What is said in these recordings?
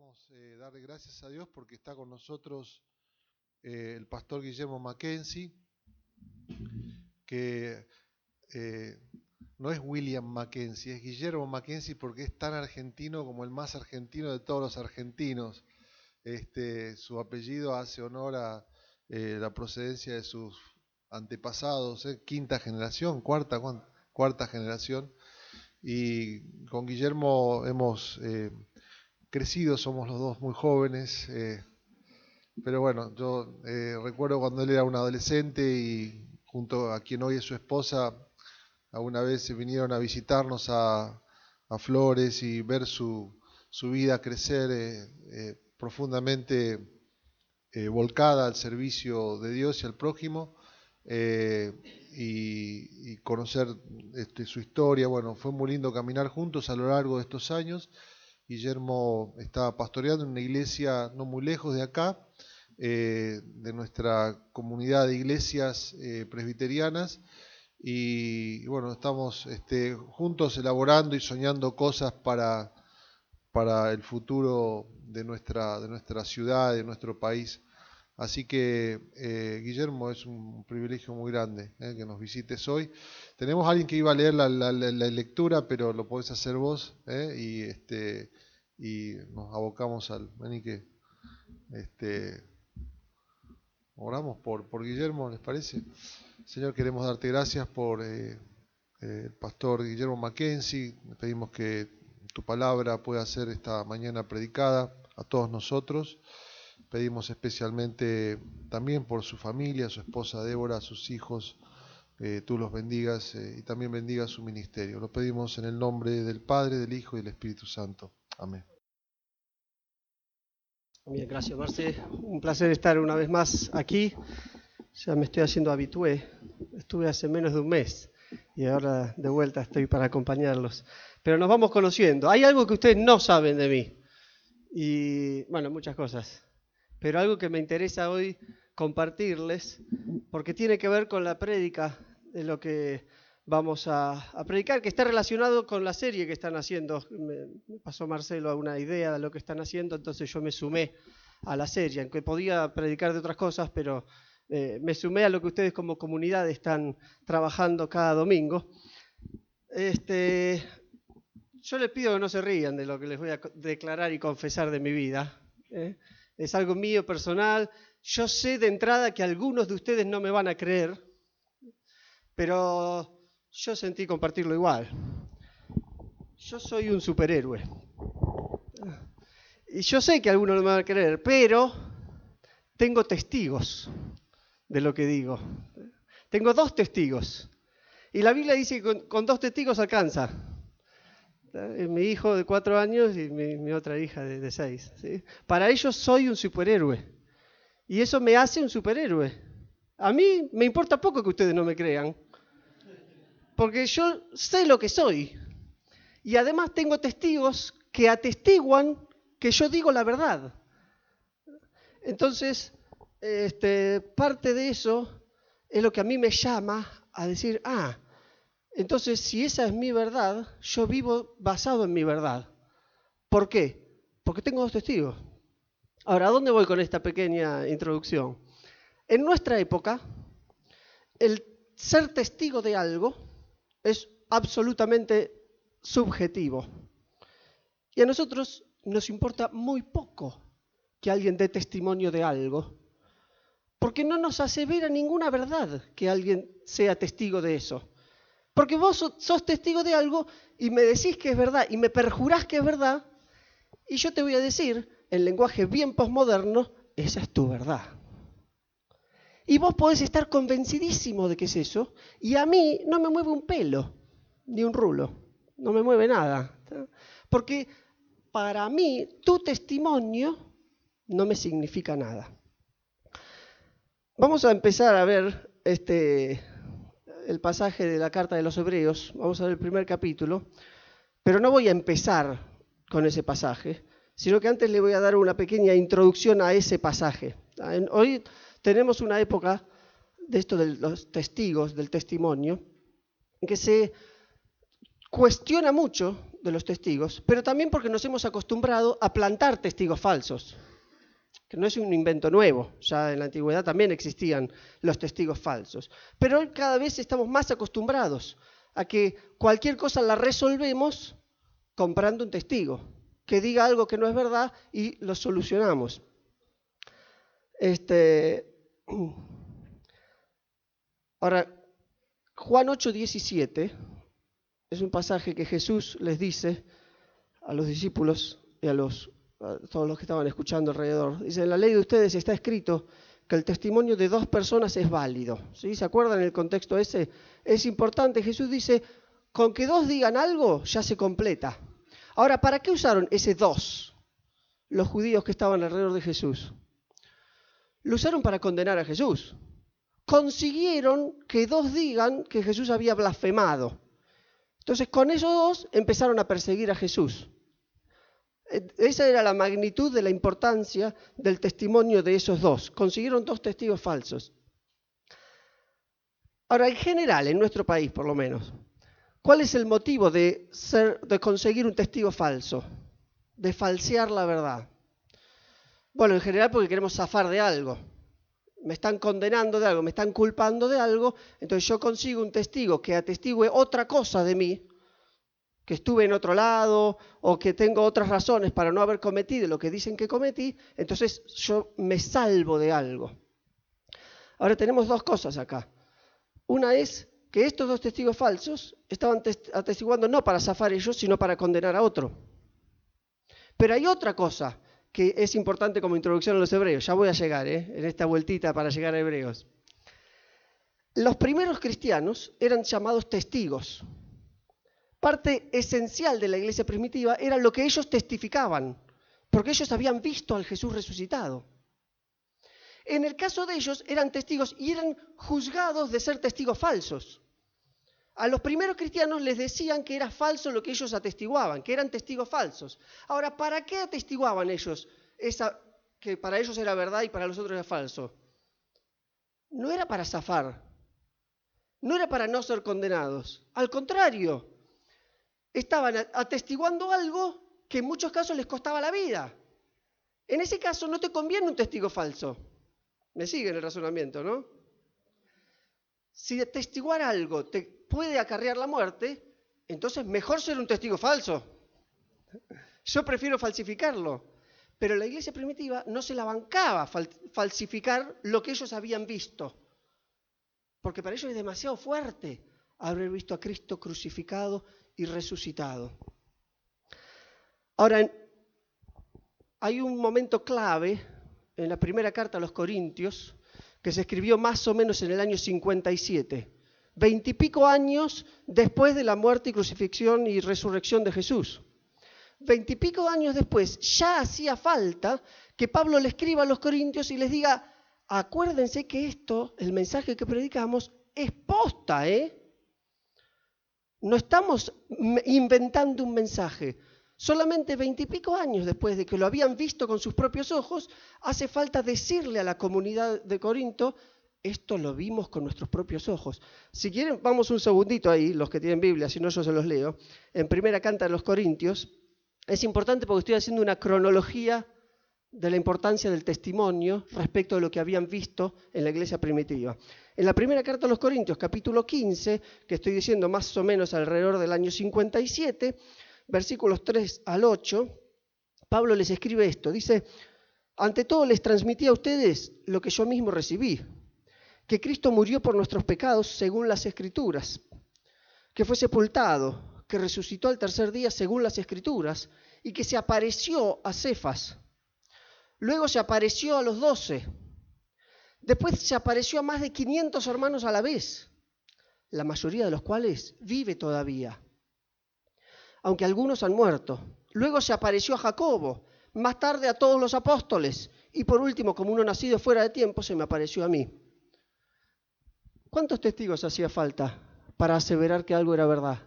queremos darle gracias a Dios porque está con nosotros el pastor Guillermo Mackenzie, que no es William Mackenzie, es Guillermo Mackenzie porque es tan argentino como el más argentino de todos los argentinos. Su apellido hace honor a la procedencia de sus antepasados, quinta generación, cuarta generación. Y con Guillermo hemos crecido, somos los dos muy jóvenes, pero bueno, yo recuerdo cuando él era un adolescente y junto a quien hoy es su esposa, alguna vez se vinieron a visitarnos a Flores y ver su vida crecer profundamente volcada al servicio de Dios y al prójimo, y conocer su historia. Bueno, fue muy lindo caminar juntos a lo largo de estos años. Guillermo estaba pastoreando en una iglesia no muy lejos de acá, de nuestra comunidad de iglesias presbiterianas, y bueno, estamos juntos elaborando y soñando cosas para el futuro de nuestra ciudad, de nuestro país. Así que, Guillermo, es un privilegio muy grande que nos visites hoy. Tenemos a alguien que iba a leer la lectura, pero lo podés hacer vos, y nos abocamos al... Vení que oramos por Guillermo, ¿les parece? Señor, queremos darte gracias por el pastor Guillermo Mackenzie. Le pedimos que tu palabra pueda ser esta mañana predicada a todos nosotros. Pedimos especialmente también por su familia, su esposa Débora, sus hijos, tú los bendigas y también bendigas su ministerio. Lo pedimos en el nombre del Padre, del Hijo y del Espíritu Santo. Amén. Bien, gracias, Marce. Un placer estar una vez más aquí. Ya me estoy haciendo habitué. Estuve hace menos de un mes y ahora de vuelta estoy para acompañarlos. Pero nos vamos conociendo. Hay algo que ustedes no saben de mí. Y bueno, muchas cosas. Pero algo que me interesa hoy compartirles, porque tiene que ver con la prédica de lo que vamos a predicar, que está relacionado con la serie que están haciendo. Me pasó Marcelo una idea de lo que están haciendo, entonces yo me sumé a la serie, aunque podía predicar de otras cosas, pero me sumé a lo que ustedes como comunidad están trabajando cada domingo. Yo les pido que no se rían de lo que les voy a declarar y confesar de mi vida. Es algo mío, personal. Yo sé de entrada que algunos de ustedes no me van a creer, pero yo sentí compartirlo igual. Yo soy un superhéroe. Y yo sé que algunos no me van a creer, pero tengo testigos de lo que digo. Tengo 2 testigos. Y la Biblia dice que con 2 testigos alcanza. Mi hijo de 4 años y mi otra hija de 6. ¿Sí? Para ellos soy un superhéroe. Y eso me hace un superhéroe. A mí me importa poco que ustedes no me crean. Porque yo sé lo que soy. Y además tengo testigos que atestiguan que yo digo la verdad. Entonces, parte de eso es lo que a mí me llama a decir, entonces si esa es mi verdad, yo vivo basado en mi verdad. ¿Por qué? Porque tengo 2 testigos. Ahora, ¿a dónde voy con esta pequeña introducción? En nuestra época, el ser testigo de algo es absolutamente subjetivo. Y a nosotros nos importa muy poco que alguien dé testimonio de algo, porque no nos asevera ninguna verdad que alguien sea testigo de eso. Porque vos sos testigo de algo y me decís que es verdad y me perjurás que es verdad, y yo te voy a decir, en lenguaje bien posmoderno, esa es tu verdad. Y vos podés estar convencidísimo de que es eso, y a mí no me mueve un pelo, ni un rulo, no me mueve nada. Porque para mí tu testimonio no me significa nada. Vamos a empezar a ver el pasaje de la carta de los Hebreos. Vamos a ver el primer capítulo, pero no voy a empezar con ese pasaje, sino que antes le voy a dar una pequeña introducción a ese pasaje. Hoy tenemos una época de esto de los testigos, del testimonio, en que cuestiona mucho de los testigos, pero también porque nos hemos acostumbrado a plantar testigos falsos, que no es un invento nuevo, ya en la antigüedad también existían los testigos falsos, pero hoy cada vez estamos más acostumbrados a que cualquier cosa la resolvemos comprando un testigo, que diga algo que no es verdad y lo solucionamos. Ahora, Juan 8:17 es un pasaje que Jesús les dice a los discípulos y a todos los que estaban escuchando alrededor. Dice, en la ley de ustedes está escrito que el testimonio de 2 personas es válido. ¿Sí? ¿Se acuerdan el contexto ese? Es importante. Jesús dice, con que 2 digan algo, ya se completa. Ahora, ¿para qué usaron ese 2 los judíos que estaban alrededor de Jesús? Lo usaron para condenar a Jesús. Consiguieron que 2 digan que Jesús había blasfemado. Entonces, con esos 2 empezaron a perseguir a Jesús. Esa era la magnitud de la importancia del testimonio de esos 2. Consiguieron 2 testigos falsos. Ahora, en general, en nuestro país por lo menos, ¿cuál es el motivo de conseguir un testigo falso? De falsear la verdad. Bueno, en general porque queremos zafar de algo. Me están condenando de algo, me están culpando de algo, entonces yo consigo un testigo que atestigue otra cosa de mí, que estuve en otro lado o que tengo otras razones para no haber cometido lo que dicen que cometí, entonces yo me salvo de algo. Ahora tenemos 2 cosas acá. Una es que estos 2 testigos falsos estaban atestiguando no para zafar ellos, sino para condenar a otro. Pero hay otra cosa que es importante como introducción a los hebreos. Ya voy a llegar, en esta vueltita para llegar a Hebreos. Los primeros cristianos eran llamados testigos. Parte esencial de la iglesia primitiva era lo que ellos testificaban, porque ellos habían visto al Jesús resucitado. En el caso de ellos eran testigos y eran juzgados de ser testigos falsos. A los primeros cristianos les decían que era falso lo que ellos atestiguaban, que eran testigos falsos. Ahora, ¿para qué atestiguaban ellos que para ellos era verdad y para los otros era falso? No era para zafar, no era para no ser condenados. Al contrario, estaban atestiguando algo que en muchos casos les costaba la vida. En ese caso no te conviene un testigo falso. Me siguen el razonamiento, ¿no? Si atestiguar algo te puede acarrear la muerte, entonces mejor ser un testigo falso. Yo prefiero falsificarlo. Pero la iglesia primitiva no se la bancaba falsificar lo que ellos habían visto. Porque para ellos es demasiado fuerte haber visto a Cristo crucificado y resucitado. Ahora, hay un momento clave en la primera carta a los Corintios que se escribió más o menos en el año 57, 20 y pico años después de la muerte y crucifixión y resurrección de Jesús. 20 y pico años después ya hacía falta que Pablo le escriba a los Corintios y les diga, acuérdense que esto, el mensaje que predicamos, es posta, No estamos inventando un mensaje. Solamente 20 y pico años después de que lo habían visto con sus propios ojos, hace falta decirle a la comunidad de Corinto, esto lo vimos con nuestros propios ojos. Si quieren, vamos un segundito ahí, los que tienen Biblia, si no yo se los leo. En primera carta de los Corintios, es importante porque estoy haciendo una cronología de la importancia del testimonio respecto de lo que habían visto en la iglesia primitiva. En la primera carta a los Corintios, capítulo 15, que estoy diciendo más o menos alrededor del año 57, versículos 3 al 8, Pablo les escribe esto. Dice, ante todo les transmití a ustedes lo que yo mismo recibí, que Cristo murió por nuestros pecados según las Escrituras, que fue sepultado, que resucitó al tercer día según las Escrituras, y que se apareció a Cefas. Luego se apareció a los 12. Después se apareció a más de 500 hermanos a la vez, la mayoría de los cuales vive todavía, aunque algunos han muerto. Luego se apareció a Jacobo, más tarde a todos los apóstoles, y por último, como uno nacido fuera de tiempo, se me apareció a mí. ¿Cuántos testigos hacía falta para aseverar que algo era verdad?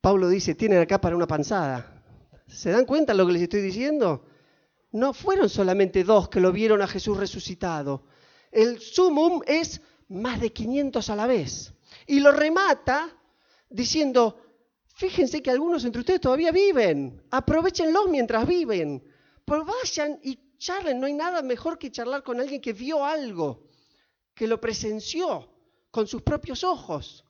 Pablo dice, tienen acá para una panzada. ¿Se dan cuenta de lo que les estoy diciendo? No fueron solamente 2 que lo vieron a Jesús resucitado. El sumum es más de 500 a la vez. Y lo remata diciendo, fíjense que algunos entre ustedes todavía viven, aprovéchenlos mientras viven, pues vayan y charlen, no hay nada mejor que charlar con alguien que vio algo, que lo presenció con sus propios ojos.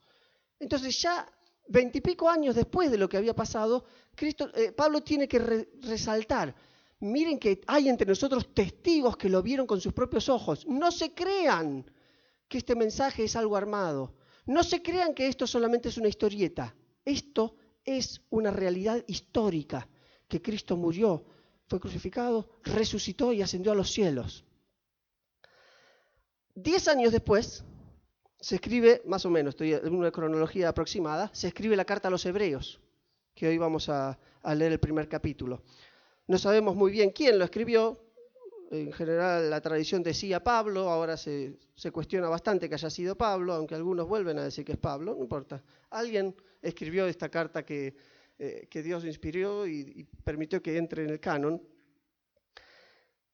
Entonces ya 20 y pico años después de lo que había pasado, Pablo tiene que resaltar, miren que hay entre nosotros testigos que lo vieron con sus propios ojos. No se crean que este mensaje es algo armado. No se crean que esto solamente es una historieta. Esto es una realidad histórica, que Cristo murió, fue crucificado, resucitó y ascendió a los cielos. 10 años después, se escribe, más o menos, estoy en una cronología aproximada, se escribe la carta a los Hebreos, que hoy vamos a leer el primer capítulo. No sabemos muy bien quién lo escribió. En general la tradición decía Pablo, ahora se cuestiona bastante que haya sido Pablo, aunque algunos vuelven a decir que es Pablo, no importa. Alguien escribió esta carta que Dios inspiró y permitió que entre en el canon.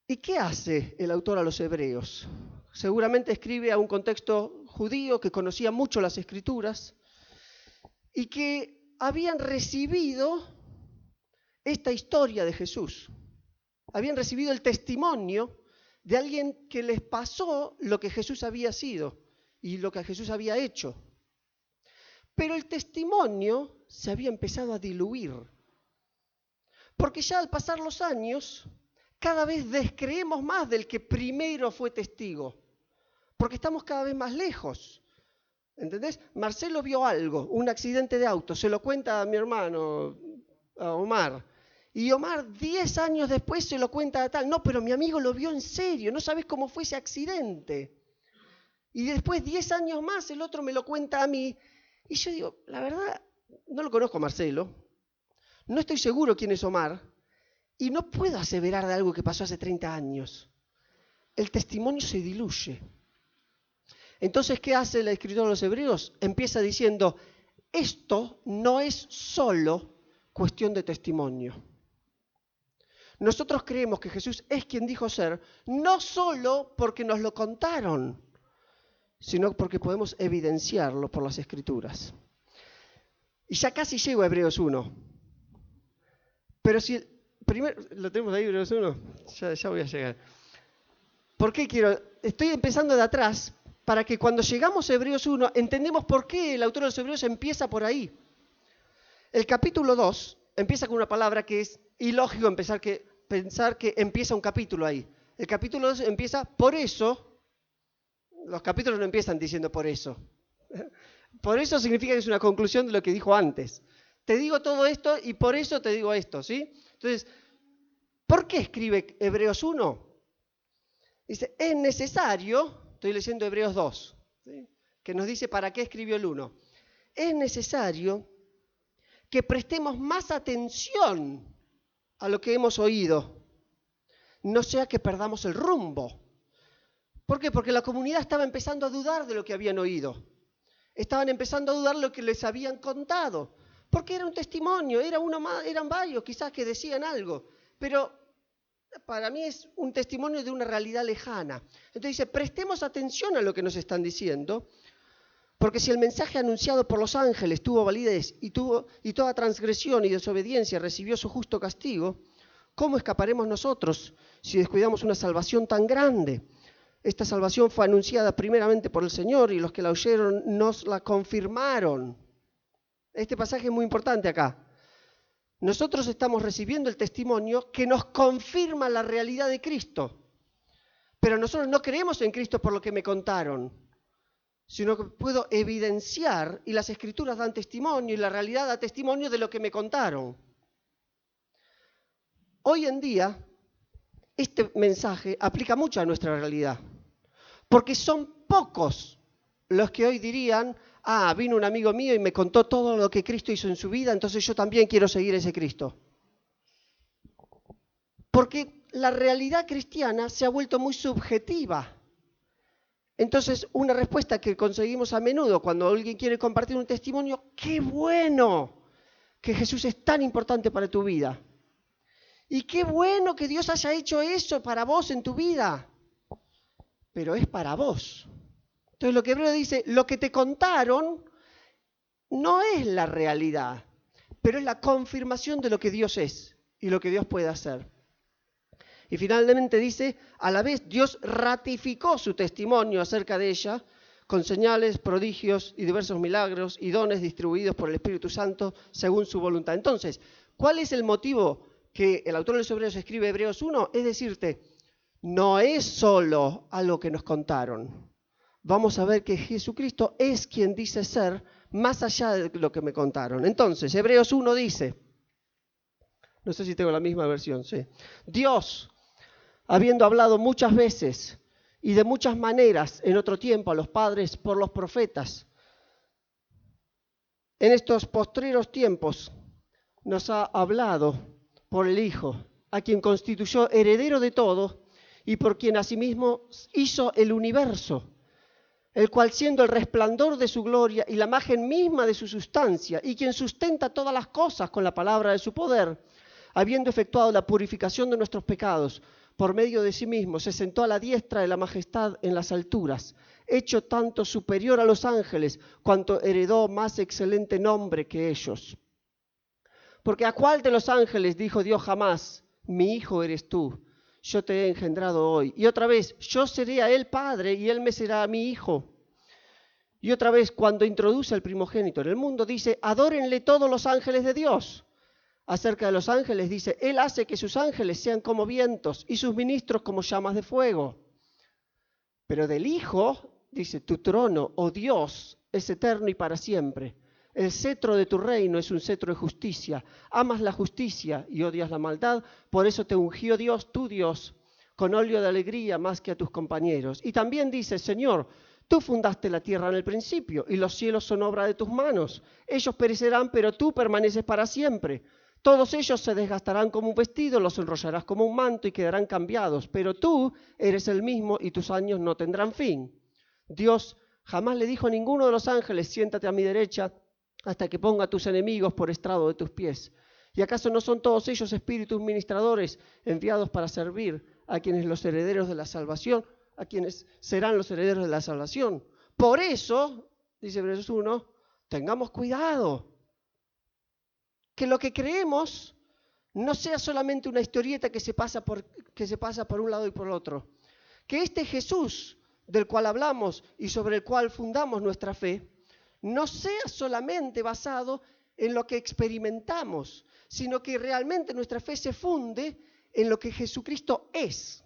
¿Y qué hace el autor a los Hebreos? Seguramente escribe a un contexto judío que conocía mucho las Escrituras y que habían recibido esta historia de Jesús. Habían recibido el testimonio de alguien que les pasó lo que Jesús había sido y lo que Jesús había hecho. Pero el testimonio se había empezado a diluir, porque ya al pasar los años, cada vez descreemos más del que primero fue testigo, porque estamos cada vez más lejos. ¿Entendés? Marcelo vio algo, un accidente de auto, se lo cuenta a mi hermano, a Omar. Y Omar 10 años después se lo cuenta a tal. No, pero mi amigo lo vio en serio, no sabes cómo fue ese accidente. Y después 10 años más el otro me lo cuenta a mí. Y yo digo, la verdad, no lo conozco a Marcelo, no estoy seguro quién es Omar, y no puedo aseverar de algo que pasó hace 30 años. El testimonio se diluye. Entonces, ¿qué hace el escritor de los Hebreos? Empieza diciendo, esto no es solo cuestión de testimonio. Nosotros creemos que Jesús es quien dijo ser, no solo porque nos lo contaron, sino porque podemos evidenciarlo por las Escrituras. Y ya casi llego a Hebreos 1. Pero si primero, ¿lo tenemos ahí, Hebreos 1? Ya voy a llegar. ¿Por qué quiero? Estoy empezando de atrás para que cuando llegamos a Hebreos 1 entendemos por qué el autor de los Hebreos empieza por ahí. El capítulo 2 empieza con una palabra que es ilógico pensar que empieza un capítulo ahí. El capítulo 2 empieza por eso. Los capítulos no empiezan diciendo por eso. Por eso significa que es una conclusión de lo que dijo antes. Te digo todo esto y por eso te digo esto, ¿sí? Entonces, ¿por qué escribe Hebreos 1? Dice, es necesario, estoy leyendo Hebreos 2, ¿sí? Que nos dice para qué escribió el 1. Es necesario que prestemos más atención a lo que hemos oído, no sea que perdamos el rumbo. ¿Por qué? Porque la comunidad estaba empezando a dudar de lo que habían oído. Estaban empezando a dudar de lo que les habían contado. Porque era un testimonio, era uno más, eran varios quizás que decían algo. Pero para mí es un testimonio de una realidad lejana. Entonces dice, prestemos atención a lo que nos están diciendo, porque si el mensaje anunciado por los ángeles tuvo validez y toda transgresión y desobediencia recibió su justo castigo, ¿cómo escaparemos nosotros si descuidamos una salvación tan grande? Esta salvación fue anunciada primeramente por el Señor y los que la oyeron nos la confirmaron. Este pasaje es muy importante acá. Nosotros estamos recibiendo el testimonio que nos confirma la realidad de Cristo. Pero nosotros no creemos en Cristo por lo que me contaron, sino que puedo evidenciar, y las Escrituras dan testimonio, y la realidad da testimonio de lo que me contaron. Hoy en día, este mensaje aplica mucho a nuestra realidad, porque son pocos los que hoy dirían, vino un amigo mío y me contó todo lo que Cristo hizo en su vida, entonces yo también quiero seguir ese Cristo. Porque la realidad cristiana se ha vuelto muy subjetiva. Entonces, una respuesta que conseguimos a menudo cuando alguien quiere compartir un testimonio, ¡qué bueno que Jesús es tan importante para tu vida! Y qué bueno que Dios haya hecho eso para vos en tu vida. Pero es para vos. Entonces lo que Hebreo dice, lo que te contaron no es la realidad, pero es la confirmación de lo que Dios es y lo que Dios puede hacer. Y finalmente dice, a la vez Dios ratificó su testimonio acerca de ella con señales, prodigios y diversos milagros y dones distribuidos por el Espíritu Santo según su voluntad. Entonces, ¿cuál es el motivo que el autor de los Hebreos escribe Hebreos 1? Es decirte, no es solo algo que nos contaron. Vamos a ver que Jesucristo es quien dice ser más allá de lo que me contaron. Entonces, Hebreos 1 dice, no sé si tengo la misma versión, sí. Dios, habiendo hablado muchas veces y de muchas maneras en otro tiempo a los padres por los profetas, en estos postreros tiempos nos ha hablado por el Hijo, a quien constituyó heredero de todo y por quien asimismo hizo el universo, el cual siendo el resplandor de su gloria y la imagen misma de su sustancia, y quien sustenta todas las cosas con la palabra de su poder, habiendo efectuado la purificación de nuestros pecados, por medio de sí mismo, se sentó a la diestra de la majestad en las alturas, hecho tanto superior a los ángeles, cuanto heredó más excelente nombre que ellos. Porque ¿a cuál de los ángeles dijo Dios jamás, mi hijo eres tú, yo te he engendrado hoy? Y otra vez, yo seré a él padre y él me será a mi hijo. Y otra vez, cuando introduce al primogénito en el mundo, dice, adórenle todos los ángeles de Dios. Acerca de los ángeles dice, él hace que sus ángeles sean como vientos y sus ministros como llamas de fuego. Pero del Hijo, dice, tu trono, oh Dios, es eterno y para siempre. El cetro de tu reino es un cetro de justicia. Amas la justicia y odias la maldad, por eso te ungió Dios, tu Dios, con óleo de alegría más que a tus compañeros. Y también dice, Señor, tú fundaste la tierra en el principio y los cielos son obra de tus manos. Ellos perecerán, pero tú permaneces para siempre. Todos ellos se desgastarán como un vestido, los enrollarás como un manto y quedarán cambiados, pero tú eres el mismo y tus años no tendrán fin. Dios jamás le dijo a ninguno de los ángeles, siéntate a mi derecha hasta que ponga a tus enemigos por estrado de tus pies. ¿Y acaso no son todos ellos espíritus ministradores enviados para servir a quienes los herederos de la salvación, a quienes serán los herederos de la salvación? Por eso, dice Hebreos 1, tengamos cuidado. Que lo que creemos no sea solamente una historieta que se pasa por un lado y por el otro. Que este Jesús del cual hablamos y sobre el cual fundamos nuestra fe, no sea solamente basado en lo que experimentamos, sino que realmente nuestra fe se funde en lo que Jesucristo es.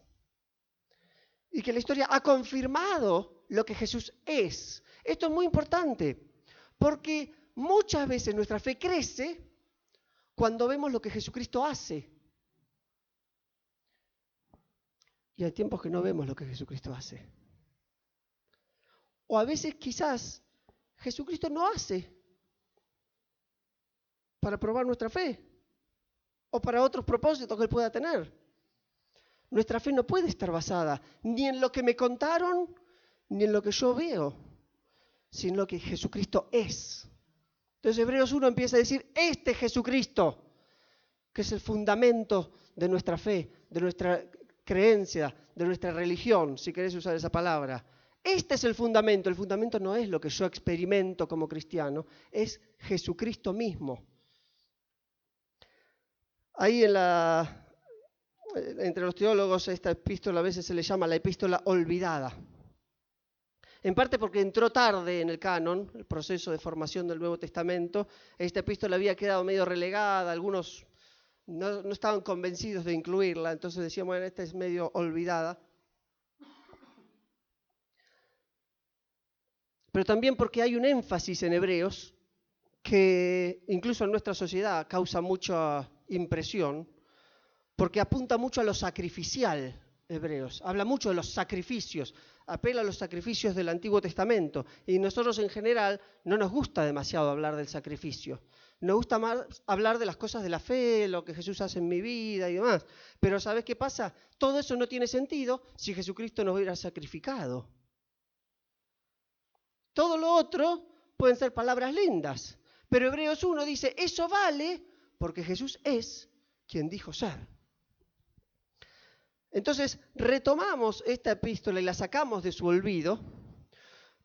Y que la historia ha confirmado lo que Jesús es. Esto es muy importante, porque muchas veces nuestra fe crece cuando vemos lo que Jesucristo hace. Y hay tiempos que no vemos lo que Jesucristo hace. O a veces quizás Jesucristo no hace para probar nuestra fe o para otros propósitos que Él pueda tener. Nuestra fe no puede estar basada ni en lo que me contaron ni en lo que yo veo, sino en lo que Jesucristo es. Entonces Hebreos 1 empieza a decir, este Jesucristo, que es el fundamento de nuestra fe, de nuestra creencia, de nuestra religión, si querés usar esa palabra. Este es el fundamento no es lo que yo experimento como cristiano, es Jesucristo mismo. Ahí entre los teólogos esta epístola a veces se le llama la epístola olvidada. En parte porque entró tarde en el canon, el proceso de formación del Nuevo Testamento. Esta epístola había quedado medio relegada, algunos no estaban convencidos de incluirla, entonces decían, bueno, esta es medio olvidada. Pero también porque hay un énfasis en Hebreos que incluso en nuestra sociedad causa mucha impresión, porque apunta mucho a lo sacrificial, Hebreos. Habla mucho de los sacrificios, apela a los sacrificios del Antiguo Testamento. Y nosotros en general no nos gusta demasiado hablar del sacrificio. Nos gusta más hablar de las cosas de la fe, lo que Jesús hace en mi vida y demás. Pero ¿sabes qué pasa? Todo eso no tiene sentido si Jesucristo nos hubiera sacrificado. Todo lo otro pueden ser palabras lindas. Pero Hebreos 1 dice, eso vale porque Jesús es quien dijo ser. Entonces, retomamos esta epístola y la sacamos de su olvido,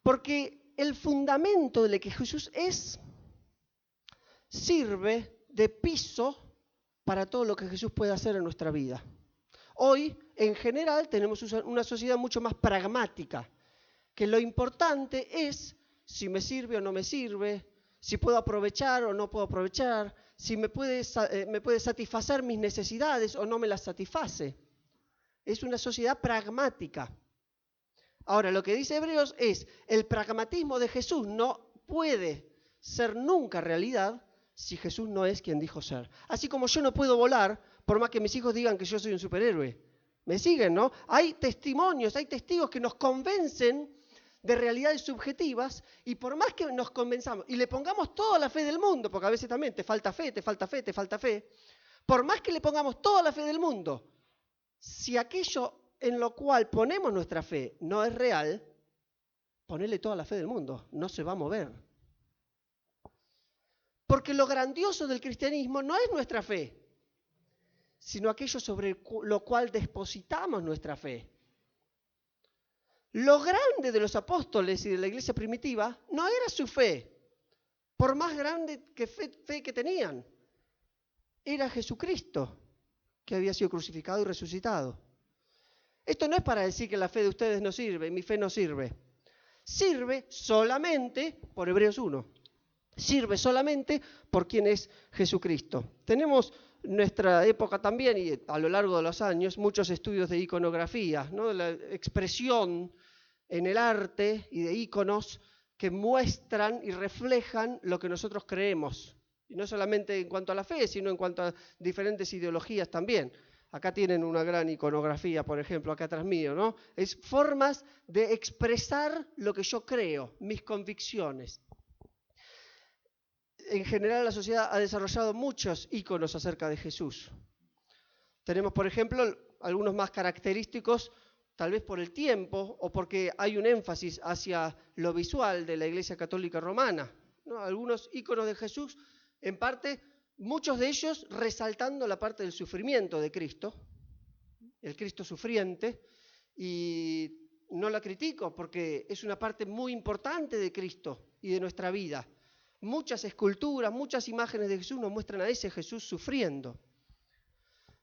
porque el fundamento de lo que Jesús es sirve de piso para todo lo que Jesús puede hacer en nuestra vida. Hoy, en general, tenemos una sociedad mucho más pragmática, que lo importante es si me sirve o no me sirve, si puedo aprovechar o no puedo aprovechar, si me puede satisfacer mis necesidades o no me las satisface. Es una sociedad pragmática. Ahora, lo que dice Hebreos es, el pragmatismo de Jesús no puede ser nunca realidad si Jesús no es quien dijo ser. Así como yo no puedo volar, por más que mis hijos digan que yo soy un superhéroe. ¿Me siguen, no? Hay testimonios, hay testigos que nos convencen de realidades subjetivas, y por más que nos convenzamos y le pongamos toda la fe del mundo, porque a veces también te falta fe, por más que le pongamos toda la fe del mundo, si aquello en lo cual ponemos nuestra fe no es real, ponele toda la fe del mundo, no se va a mover. Porque lo grandioso del cristianismo no es nuestra fe, sino aquello sobre lo cual depositamos nuestra fe. Lo grande de los apóstoles y de la iglesia primitiva no era su fe, por más grande que fe que tenían. Era Jesucristo, que había sido crucificado y resucitado. Esto no es para decir que la fe de ustedes no sirve, mi fe no sirve. Sirve solamente por Hebreos 1. Sirve solamente por quien es Jesucristo. Tenemos en nuestra época también, y a lo largo de los años, muchos estudios de iconografía, ¿no? De la expresión en el arte y de íconos que muestran y reflejan lo que nosotros creemos. Y no solamente en cuanto a la fe, sino en cuanto a diferentes ideologías también. Acá tienen una gran iconografía, por ejemplo, acá atrás mío, ¿no? Es formas de expresar lo que yo creo, mis convicciones. En general, la sociedad ha desarrollado muchos íconos acerca de Jesús. Tenemos, por ejemplo, algunos más característicos, tal vez por el tiempo o porque hay un énfasis hacia lo visual de la Iglesia Católica Romana, ¿no? Algunos íconos de Jesús, en parte, muchos de ellos resaltando la parte del sufrimiento de Cristo, el Cristo sufriente, y no la critico porque es una parte muy importante de Cristo y de nuestra vida. Muchas esculturas, muchas imágenes de Jesús nos muestran a ese Jesús sufriendo.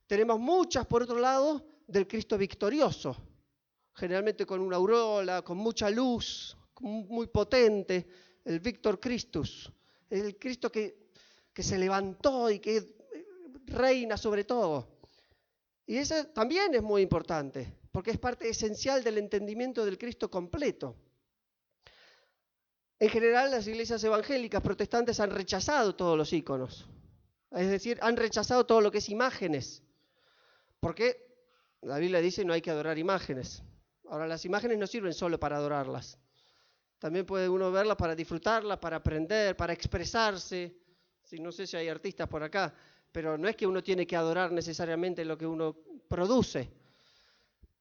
Tenemos muchas, por otro lado, del Cristo victorioso, generalmente con una aureola, con mucha luz, muy potente, el Victor Christus, el Cristo que se levantó y que reina sobre todo. Y eso también es muy importante, porque es parte esencial del entendimiento del Cristo completo. En general, las iglesias evangélicas protestantes han rechazado todos los íconos, es decir, han rechazado todo lo que es imágenes, porque la Biblia dice no hay que adorar imágenes. Ahora, las imágenes no sirven solo para adorarlas, también puede uno verlas para disfrutarlas, para aprender, para expresarse. No sé si hay artistas por acá, pero no es que uno tiene que adorar necesariamente lo que uno produce.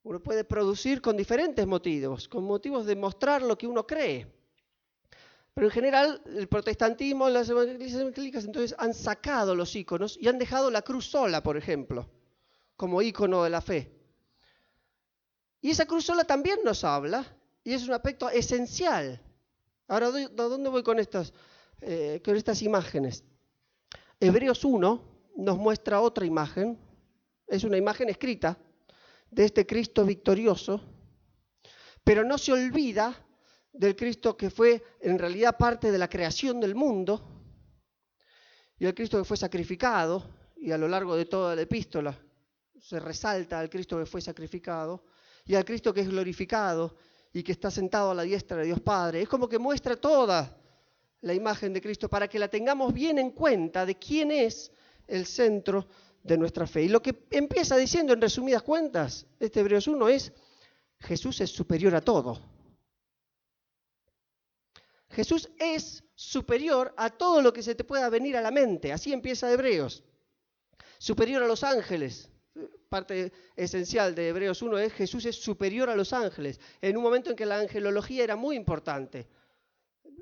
Uno puede producir con diferentes motivos, con motivos de mostrar lo que uno cree. Pero en general, el protestantismo, las iglesias evangélicas, entonces han sacado los íconos y han dejado la cruz sola, por ejemplo, como ícono de la fe. Y esa cruz sola también nos habla, y es un aspecto esencial. Ahora, ¿a dónde voy con estas imágenes? Hebreos 1 nos muestra otra imagen, es una imagen escrita de este Cristo victorioso, pero no se olvida del Cristo que fue en realidad parte de la creación del mundo, y el Cristo que fue sacrificado, y a lo largo de toda la epístola se resalta al Cristo que fue sacrificado, y al Cristo que es glorificado y que está sentado a la diestra de Dios Padre. Es como que muestra toda la imagen de Cristo para que la tengamos bien en cuenta de quién es el centro de nuestra fe. Y lo que empieza diciendo en resumidas cuentas este Hebreos 1 es: Jesús es superior a todo. Jesús es superior a todo lo que se te pueda venir a la mente. Así empieza Hebreos. Superior a los ángeles. Parte esencial de Hebreos 1 es: Jesús es superior a los ángeles. En un momento en que la angelología era muy importante.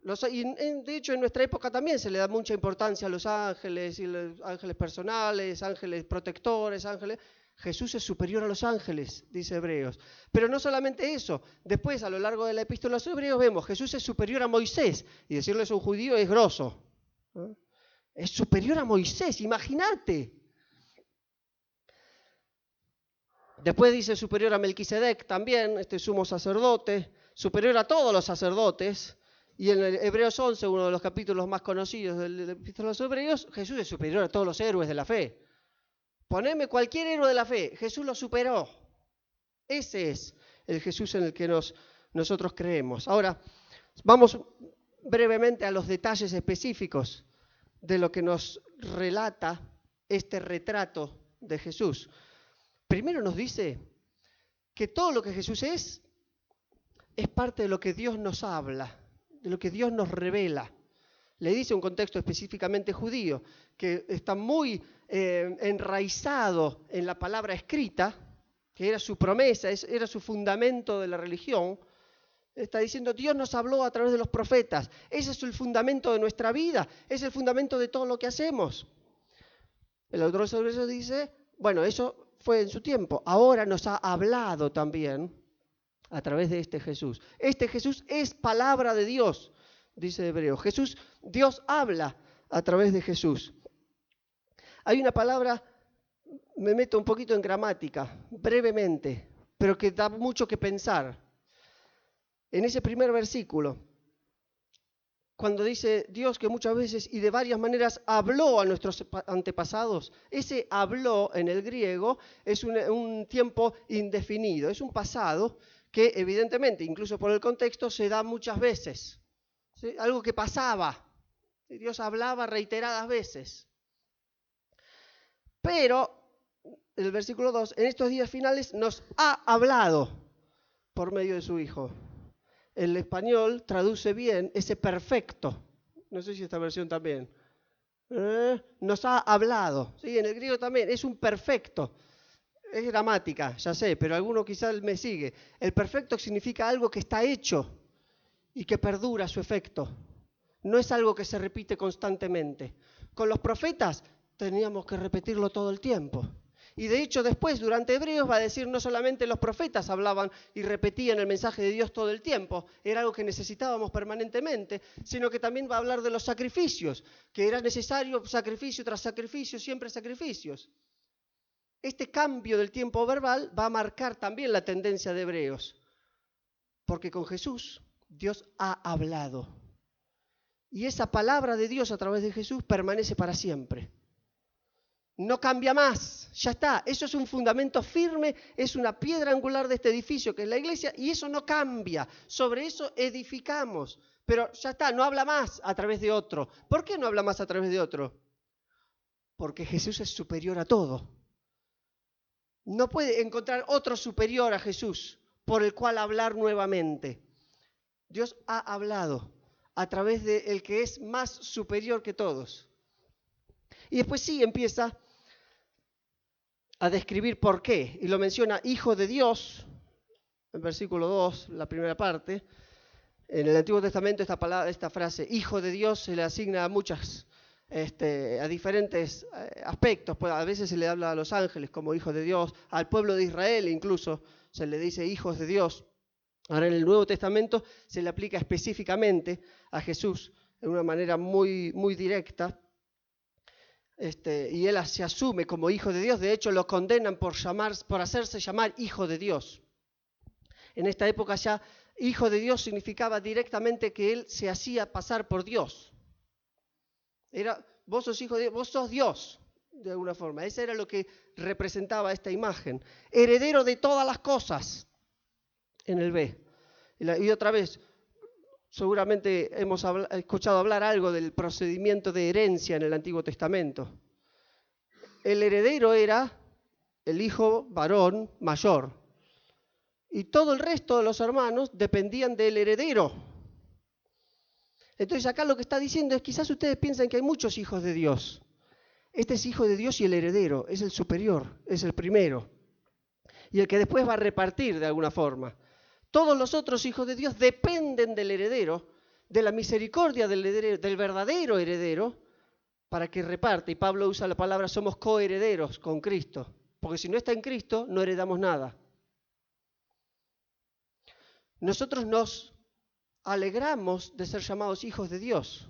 De hecho, en nuestra época también se le da mucha importancia a los ángeles, y los ángeles personales, ángeles protectores, ángeles. Jesús es superior a los ángeles, dice Hebreos. Pero no solamente eso. Después, a lo largo de la epístola a los Hebreos, vemos Jesús es superior a Moisés. Y decirle eso a un judío es grosso, ¿no? Es superior a Moisés, imagínate. Después dice superior a Melquisedec también, este sumo sacerdote, superior a todos los sacerdotes. Y en el Hebreos 11, uno de los capítulos más conocidos del Epístola a los Hebreos, Jesús es superior a todos los héroes de la fe. Poneme cualquier héroe de la fe, Jesús lo superó. Ese es el Jesús en el que nosotros creemos. Ahora, vamos brevemente a los detalles específicos de lo que nos relata este retrato de Jesús. Primero nos dice que todo lo que Jesús es parte de lo que Dios nos habla, de lo que Dios nos revela. Le dice un contexto específicamente judío, que está muy enraizado en la palabra escrita, que era su promesa, era su fundamento de la religión. Está diciendo, Dios nos habló a través de los profetas. Ese es el fundamento de nuestra vida, es el fundamento de todo lo que hacemos. El autor de Hebreos dice, bueno, eso fue en su tiempo. Ahora nos ha hablado también a través de este Jesús. Este Jesús es palabra de Dios, dice Hebreos. Dios habla a través de Jesús. Hay una palabra, me meto un poquito en gramática, brevemente, pero que da mucho que pensar. En ese primer versículo, cuando dice Dios que muchas veces y de varias maneras habló a nuestros antepasados, ese habló en el griego es un tiempo indefinido, es un pasado que evidentemente, incluso por el contexto, se da muchas veces. ¿Sí? Algo que pasaba. Dios hablaba reiteradas veces. Pero, en el versículo 2, en estos días finales nos ha hablado por medio de su Hijo. El español traduce bien ese perfecto. No sé si esta versión también. Nos ha hablado. ¿Sí? En el griego también es un perfecto. Es gramática, ya sé, pero alguno quizás me sigue. El perfecto significa algo que está hecho y que perdura su efecto. No es algo que se repite constantemente. Con los profetas teníamos que repetirlo todo el tiempo. Y de hecho después, durante Hebreos, va a decir no solamente los profetas hablaban y repetían el mensaje de Dios todo el tiempo, era algo que necesitábamos permanentemente, sino que también va a hablar de los sacrificios, que era necesario sacrificio tras sacrificio, siempre sacrificios. Este cambio del tiempo verbal va a marcar también la tendencia de Hebreos, porque con Jesús Dios ha hablado. Y esa palabra de Dios a través de Jesús permanece para siempre. No cambia más, ya está. Eso es un fundamento firme, es una piedra angular de este edificio que es la iglesia y eso no cambia. Sobre eso edificamos, pero ya está, no habla más a través de otro. ¿Por qué no habla más a través de otro? Porque Jesús es superior a todo. No puede encontrar otro superior a Jesús por el cual hablar nuevamente. Dios ha hablado a través del que es más superior que todos. Y después sí empieza a describir por qué. Y lo menciona Hijo de Dios, en versículo 2, la primera parte. En el Antiguo Testamento esta frase, Hijo de Dios, se le asigna a a diferentes aspectos. Pues a veces se le habla a los ángeles como hijos de Dios, al pueblo de Israel incluso se le dice hijos de Dios. Ahora en el Nuevo Testamento se le aplica específicamente a Jesús de una manera muy, muy directa. Y él se asume como hijo de Dios. De hecho lo condenan por hacerse llamar hijo de Dios. En esta época ya hijo de Dios significaba directamente que él se hacía pasar por Dios. Vos sos hijo de Dios, vos sos Dios, de alguna forma. Eso era lo que representaba esta imagen. Heredero de todas las cosas, en el B. Y otra vez, seguramente hemos escuchado hablar algo del procedimiento de herencia en el Antiguo Testamento. El heredero era el hijo varón mayor. Y todo el resto de los hermanos dependían del heredero. Entonces acá lo que está diciendo es, quizás ustedes piensan que hay muchos hijos de Dios. Este es hijo de Dios y el heredero, es el superior, es el primero. Y el que después va a repartir de alguna forma. Todos los otros hijos de Dios dependen del heredero, de la misericordia del verdadero heredero, para que reparte. Y Pablo usa la palabra somos coherederos con Cristo. Porque si no está en Cristo, no heredamos nada. Nosotros nos alegramos de ser llamados hijos de Dios,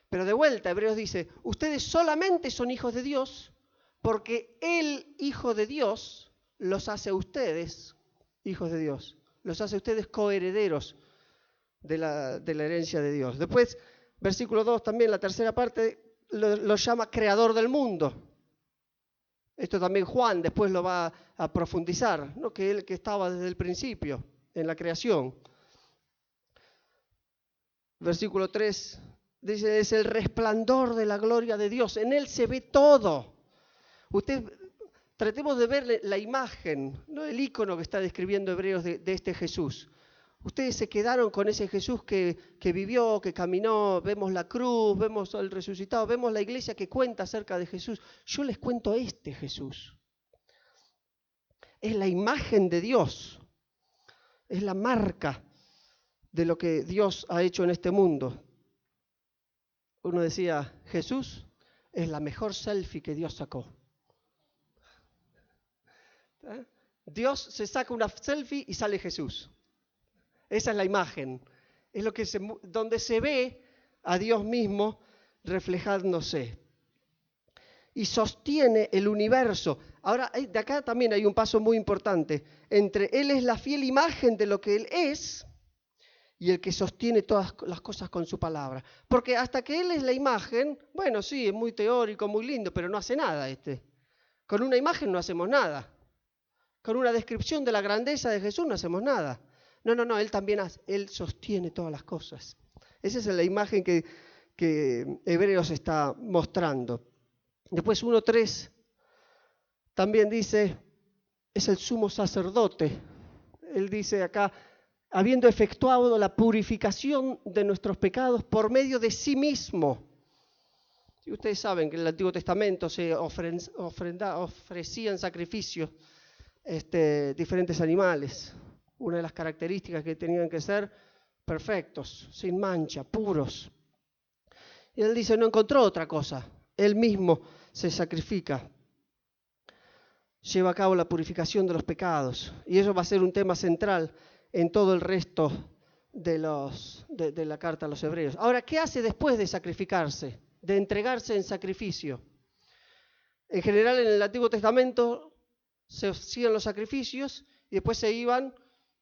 Pero de vuelta, Hebreos dice, ustedes solamente son hijos de Dios porque el Hijo de Dios los hace a ustedes hijos de Dios. Los hace a ustedes coherederos de la herencia de Dios. Después, versículo 2 también, la tercera parte, lo llama creador del mundo. Esto también Juan después lo va a profundizar, ¿no? Que él que estaba desde el principio en la creación. Versículo 3 dice, es el resplandor de la gloria de Dios. En él se ve todo. Tratemos de ver la imagen, ¿no? El icono que está describiendo Hebreos de este Jesús. Ustedes se quedaron con ese Jesús que vivió, que caminó, vemos la cruz, vemos el resucitado, vemos la iglesia que cuenta acerca de Jesús. Yo les cuento este Jesús. Es la imagen de Dios, es la marca de lo que Dios ha hecho en este mundo. Uno decía, Jesús es la mejor selfie que Dios sacó. Dios se saca una selfie y sale Jesús. Esa es la imagen. Es lo que donde se ve a Dios mismo reflejándose. Y sostiene el universo. Ahora, de acá también hay un paso muy importante. Entre Él es la fiel imagen de lo que Él es y el que sostiene todas las cosas con su palabra. Porque hasta que Él es la imagen, bueno, sí, es muy teórico, muy lindo, pero no hace nada Con una imagen no hacemos nada. Con una descripción de la grandeza de Jesús no hacemos nada. No, Él también Él sostiene todas las cosas. Esa es la imagen que Hebreos está mostrando. Después 1:3 también dice, es el sumo sacerdote. Él dice acá, habiendo efectuado la purificación de nuestros pecados por medio de sí mismo. Y ustedes saben que en el Antiguo Testamento se ofrecían sacrificios diferentes animales. Una de las características que tenían que ser perfectos, sin mancha, puros. Y él dice, no encontró otra cosa. Él mismo se sacrifica. Lleva a cabo la purificación de los pecados. Y eso va a ser un tema central en todo el resto de la carta a los hebreos. Ahora, ¿qué hace después de sacrificarse? De entregarse en sacrificio. En general, en el Antiguo Testamento se hacían los sacrificios y después se iban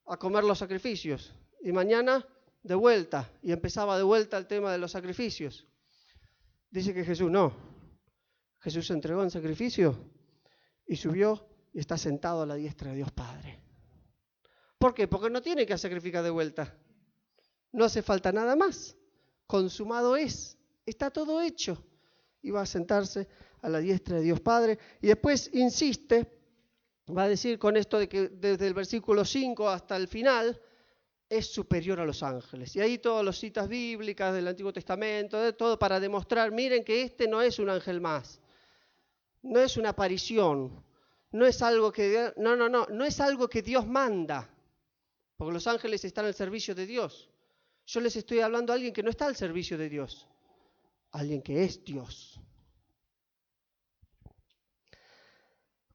a comer los sacrificios. Y mañana de vuelta. Y empezaba de vuelta el tema de los sacrificios. Dice que Jesús no. Jesús se entregó en sacrificio y subió y está sentado a la diestra de Dios Padre. ¿Por qué? Porque no tiene que sacrificar de vuelta. No hace falta nada más. Consumado es. Está todo hecho. Y va a sentarse a la diestra de Dios Padre. Y después insiste, va a decir con esto de que desde el versículo 5 hasta el final es superior a los ángeles. Y ahí todas las citas bíblicas del Antiguo Testamento, de todo para demostrar, miren que este no es un ángel más. No es una aparición. No es algo que no es algo que Dios manda. Porque los ángeles están al servicio de Dios. Yo les estoy hablando a alguien que no está al servicio de Dios. Alguien que es Dios.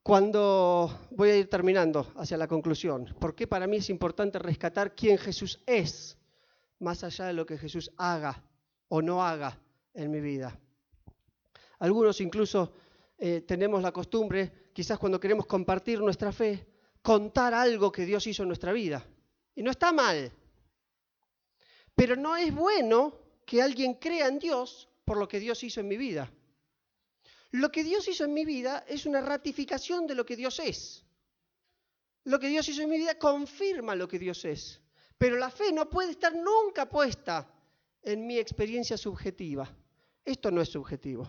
Cuando voy a ir terminando hacia la conclusión, ¿por qué para mí es importante rescatar quién Jesús es, más allá de lo que Jesús haga o no haga en mi vida? Algunos incluso tenemos la costumbre, quizás cuando queremos compartir nuestra fe, contar algo que Dios hizo en nuestra vida. Y no está mal, pero no es bueno que alguien crea en Dios por lo que Dios hizo en mi vida. Lo que Dios hizo en mi vida es una ratificación de lo que Dios es. Lo que Dios hizo en mi vida confirma lo que Dios es. Pero la fe no puede estar nunca puesta en mi experiencia subjetiva. Esto no es subjetivo.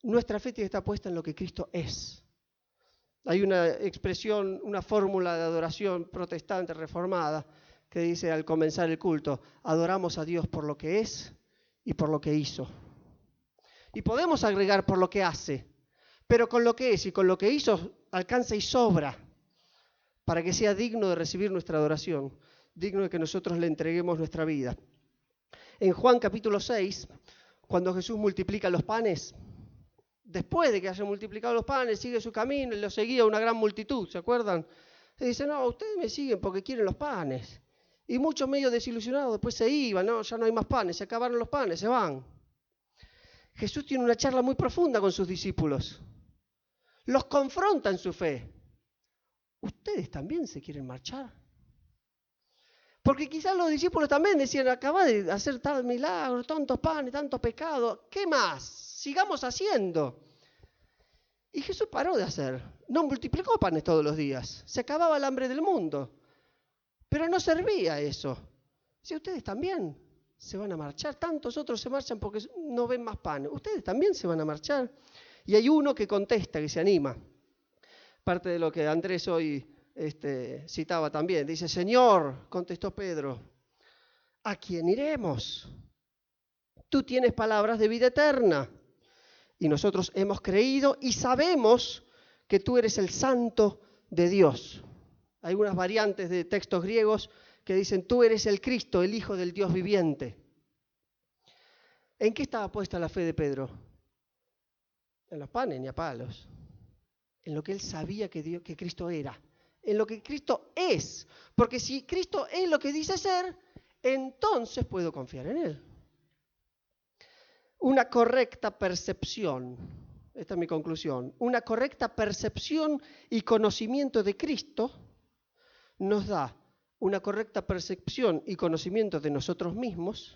Nuestra fe tiene que estar puesta en lo que Cristo es. Hay una expresión, una fórmula de adoración protestante reformada que dice al comenzar el culto, adoramos a Dios por lo que es y por lo que hizo. Y podemos agregar por lo que hace, pero con lo que es y con lo que hizo alcanza y sobra para que sea digno de recibir nuestra adoración, digno de que nosotros le entreguemos nuestra vida. En Juan capítulo 6, cuando Jesús multiplica los panes, después de que haya multiplicado los panes, sigue su camino y lo seguía una gran multitud, ¿se acuerdan? Y dice, no, ustedes me siguen porque quieren los panes. Y muchos medio desilusionados después se iban, ¿no? Ya no hay más panes, se acabaron los panes, se van. Jesús tiene una charla muy profunda con sus discípulos. Los confronta en su fe. ¿Ustedes también se quieren marchar? Porque quizás los discípulos también decían, acaba de hacer tal milagro, tantos panes, tanto pecado, ¿qué más? Sigamos haciendo. Y Jesús paró de hacer. No multiplicó panes todos los días. Se acababa el hambre del mundo. Pero no servía eso. Si ustedes también se van a marchar, tantos otros se marchan porque no ven más panes. Ustedes también se van a marchar. Y hay uno que contesta, que se anima. Parte de lo que Andrés hoy citaba también. Dice, Señor, contestó Pedro, ¿a quién iremos? Tú tienes palabras de vida eterna. Y nosotros hemos creído y sabemos que tú eres el Santo de Dios. Hay unas variantes de textos griegos que dicen, tú eres el Cristo, el Hijo del Dios viviente. ¿En qué estaba puesta la fe de Pedro? En los panes ni a palos. En lo que él sabía que Cristo era. En lo que Cristo es. Porque si Cristo es lo que dice ser, entonces puedo confiar en Él. Una correcta percepción, esta es mi conclusión, una correcta percepción y conocimiento de Cristo nos da una correcta percepción y conocimiento de nosotros mismos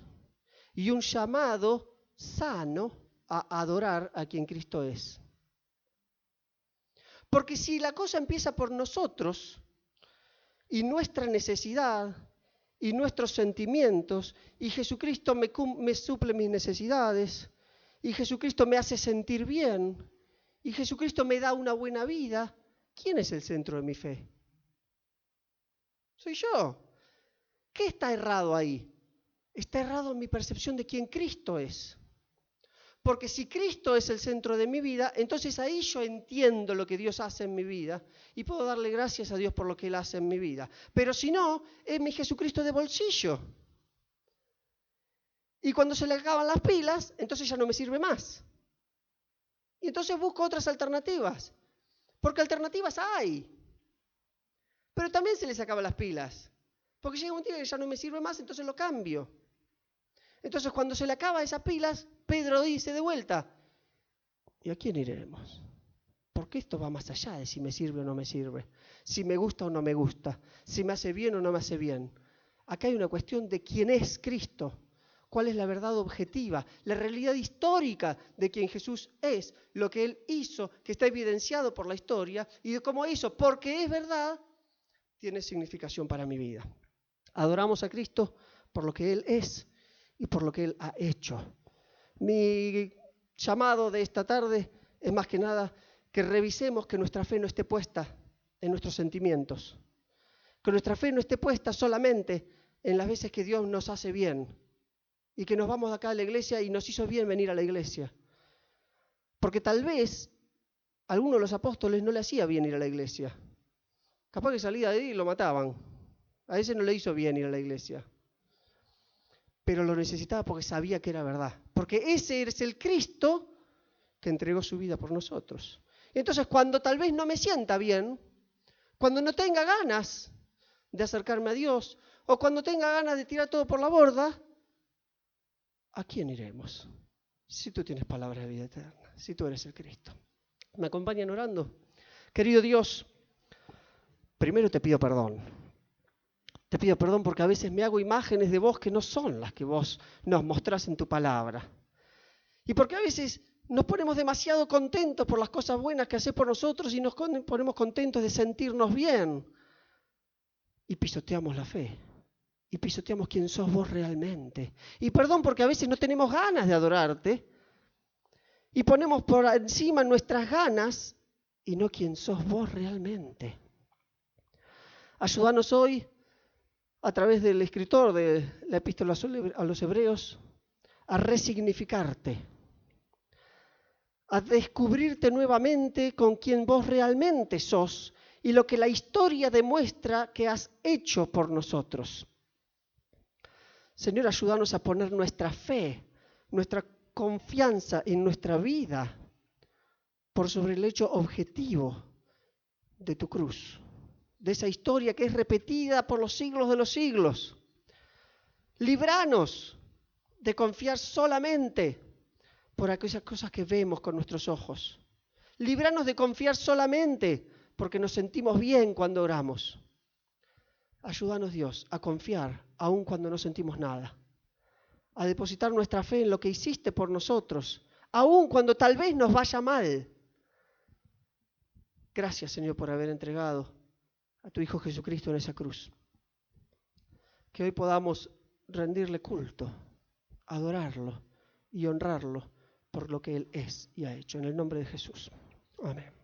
y un llamado sano a adorar a quien Cristo es. Porque si la cosa empieza por nosotros y nuestra necesidad y nuestros sentimientos, y Jesucristo me suple mis necesidades, y Jesucristo me hace sentir bien, y Jesucristo me da una buena vida, ¿quién es el centro de mi fe? Soy yo. ¿Qué está errado ahí? Está errado en mi percepción de quién Cristo es. Porque si Cristo es el centro de mi vida, entonces ahí yo entiendo lo que Dios hace en mi vida y puedo darle gracias a Dios por lo que Él hace en mi vida. Pero si no, es mi Jesucristo de bolsillo. Y cuando se le acaban las pilas, entonces ya no me sirve más. Y entonces busco otras alternativas. Porque alternativas hay. Pero también se les acaban las pilas. Porque llega un día que ya no me sirve más, entonces lo cambio. Entonces cuando se le acaban esas pilas, Pedro dice de vuelta, ¿y a quién iremos? Porque esto va más allá de si me sirve o no me sirve, si me gusta o no me gusta, si me hace bien o no me hace bien. Acá hay una cuestión de quién es Cristo, cuál es la verdad objetiva, la realidad histórica de quién Jesús es, lo que Él hizo, que está evidenciado por la historia, y de cómo hizo, porque es verdad, tiene significación para mi vida. Adoramos a Cristo por lo que Él es y por lo que Él ha hecho. Mi llamado de esta tarde es más que nada que revisemos que nuestra fe no esté puesta en nuestros sentimientos, que nuestra fe no esté puesta solamente en las veces que Dios nos hace bien y que nos vamos de acá a la iglesia y nos hizo bien venir a la iglesia. Porque tal vez a alguno de los apóstoles no le hacía bien ir a la iglesia. Capaz que salía de ahí y lo mataban. A ese no le hizo bien ir a la iglesia. Pero lo necesitaba porque sabía que era verdad. Porque ese es el Cristo que entregó su vida por nosotros. Entonces, cuando tal vez no me sienta bien, cuando no tenga ganas de acercarme a Dios, o cuando tenga ganas de tirar todo por la borda, ¿a quién iremos? Si tú tienes palabras de vida eterna, si tú eres el Cristo. ¿Me acompañan orando? Querido Dios, primero te pido perdón. Te pido perdón porque a veces me hago imágenes de vos que no son las que vos nos mostrás en tu palabra. Y porque a veces nos ponemos demasiado contentos por las cosas buenas que haces por nosotros y nos ponemos contentos de sentirnos bien. Y pisoteamos la fe. Y pisoteamos quién sos vos realmente. Y perdón porque a veces no tenemos ganas de adorarte. Y ponemos por encima nuestras ganas y no quién sos vos realmente. Ayúdanos hoy, a través del escritor de la epístola a los Hebreos, a resignificarte, a descubrirte nuevamente con quien vos realmente sos y lo que la historia demuestra que has hecho por nosotros. Señor, ayúdanos a poner nuestra fe, nuestra confianza en nuestra vida por sobre el hecho objetivo de tu cruz, de esa historia que es repetida por los siglos de los siglos. Líbranos de confiar solamente por aquellas cosas que vemos con nuestros ojos. Líbranos de confiar solamente porque nos sentimos bien cuando oramos. Ayúdanos, Dios, a confiar aun cuando no sentimos nada. A depositar nuestra fe en lo que hiciste por nosotros, aun cuando tal vez nos vaya mal. Gracias, Señor, por haber entregado a tu Hijo Jesucristo en esa cruz. Que hoy podamos rendirle culto, adorarlo y honrarlo por lo que Él es y ha hecho. En el nombre de Jesús. Amén.